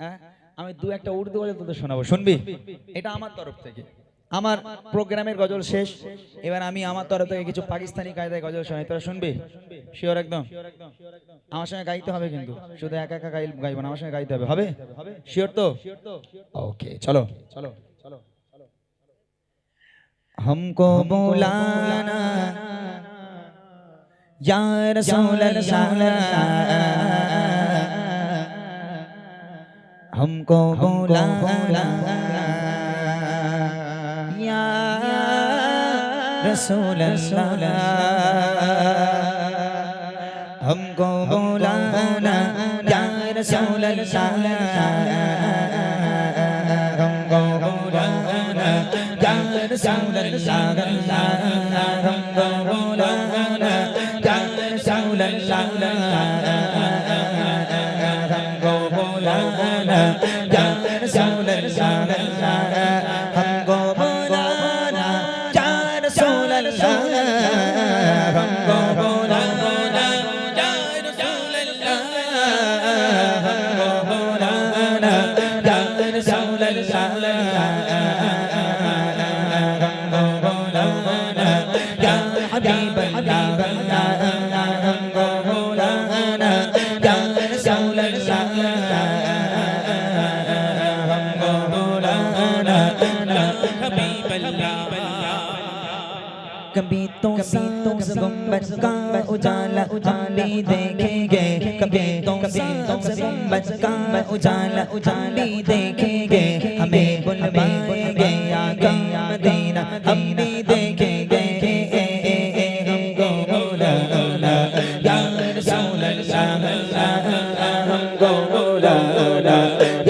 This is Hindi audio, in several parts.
হ্যাঁ আমি দু একটা উর্দু গজল তোদের শোনাবো, শুনবি? এটা আমার তরফ থেকে, আমার প্রোগ্রামের গজল শেষ, এবার আমি আমার তরফ থেকে কিছু পাকিস্তানি কায়দায় গজল শোনাই, তোরা শুনবি? শিওর একদম? আমার সঙ্গে গাইতে হবে কিন্তু, শুধু একা একা গাইবো না, আমার সঙ্গে গাইতে হবে, হবে? শিওর তো? ওকে চলো চলো চলো। हमको बुलाना या रसूल अल्लाह, हमको बुलाना या रसूल अल्लाह, हमको बुलाना या रसूल अल्लाह, हमको बुलाना या रसूल अल्लाह, हमको बुलाना या रसूल अल्लाह, हमको बुलाना या रसूल अल्लाह, हमको बुलाना या रसूल अल्लाह, हमको बुलाना या रसूल अल्लाह, हमको बुलाना या रसूल अल्लाह, हमको बुलाना या हबीब अल्लाह, हमको बुलाना या रसूल अल्लाह, हमको बुलाना या हबीब अल्लाह। कभी तो सब्ज़ गुंबद का उजाला हम भी देखेंगे, कभी तो सब्ज़ गुंबद का उजाला हम भी देखेंगे, हमें बुलवाएंगे आका मदीना हम भी देखेंगे, हमको बुलाना या रसूल अल्लाह, हमको बुलाना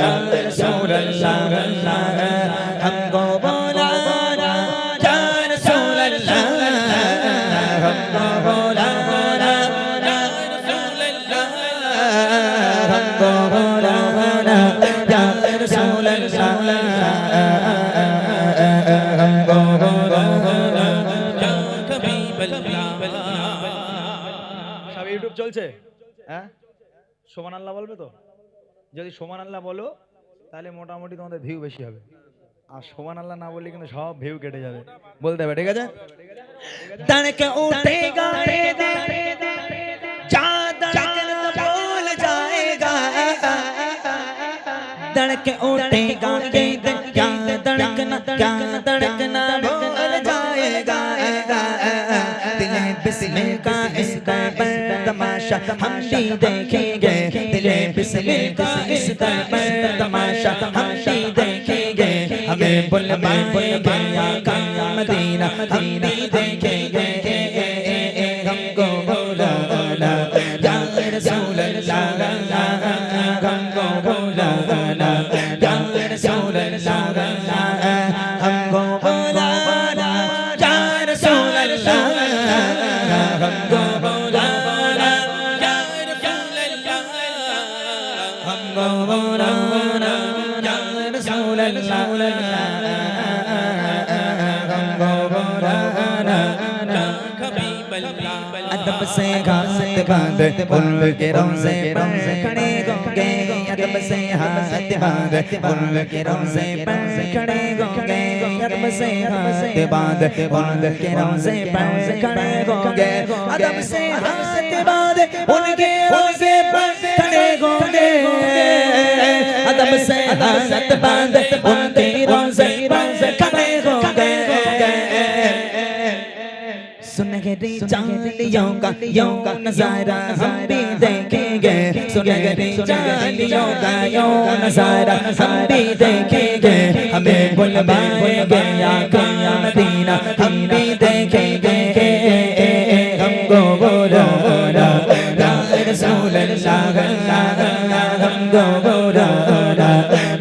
या रसूल अल्लाह, हमको बुलाना या रसूल अल्लाह, हमको बुलाना या रसूल अल्लाह, हमको बुलाना या रसूल अल्लाह, हमको बुलाना या हबीब अल्लाह। সব ইউটিউব চলছে, হ্যাঁ? সুবহানাল্লাহ বলবে তো? যদি সুবহানাল্লাহ বলো তাহলে মোটামুটি তোমাদের ভিউ বেশি হবে, আর সুবহানাল্লাহ না বললে কিন্তু সব ভিউ কেটে যাবে, বলতে হবে, ঠিক আছে? तड़के उठेगा रे जा धड़कन बोल जाएगा, तड़के उठेगा रे क्या धड़कना बोल जाएगा, दिले बिस्मिल का इस दर पर तमाशा हम भी देखेंगे, दिले बिस्मिल का इस दर पर तमाशा हम भी देखेंगे, हमें बुलवाएंगे आका मदीना हम भी देखेंगे, हमको बुलाना या रसूल अल्लाह, हमको बुलाना या रसूल अल्लाह, हमको बुलाना या रसूल अल्लाह, हमको बुलाना या रसूल अल्लाह, हमको बुलाना या रसूल अल्लाह, हमको बुलाना या हबीब अल्लाह। अदब से हाथ बांध उनके रोज़े पर खड़े होंगे, अदब से हाथ बांध उनके रोज़े पर खड़े होंगे, अदब से हाथ बांध उनके रोज़े पर खड़े होंगे, अदब से हाथ बांध उनके रोज़े पर खड़े होंगे, अदब से हाथ बांध उनके रोज़े पर खड़े होंगे, सुनहरी चांदियों का यूं नजारा हम भी देखेंगे, सुनहरी चांदियों का यूं नजारा हम भी देखेंगे, हमें बुलवाएंगे आका मदीना हम भी देखेंगे, हमको बुलाना या रसूल अल्लाह, हमको बुलाना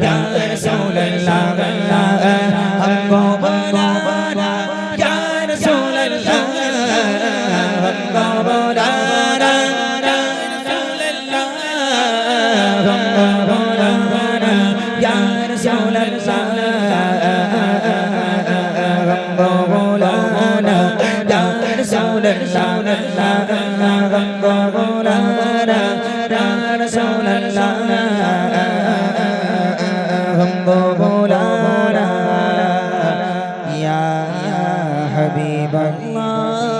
या रसूल अल्लाह, हमको बुलाना या रसूल अल्लाह, हमको बुलाना या रसूल अल्लाह, हमको बुलाना या रसूल अल्लाह, हमको बुलाना या रसूल अल्लाह, हमको बुलाना या रसूल अल्लाह। হাবিবাল্লাহ।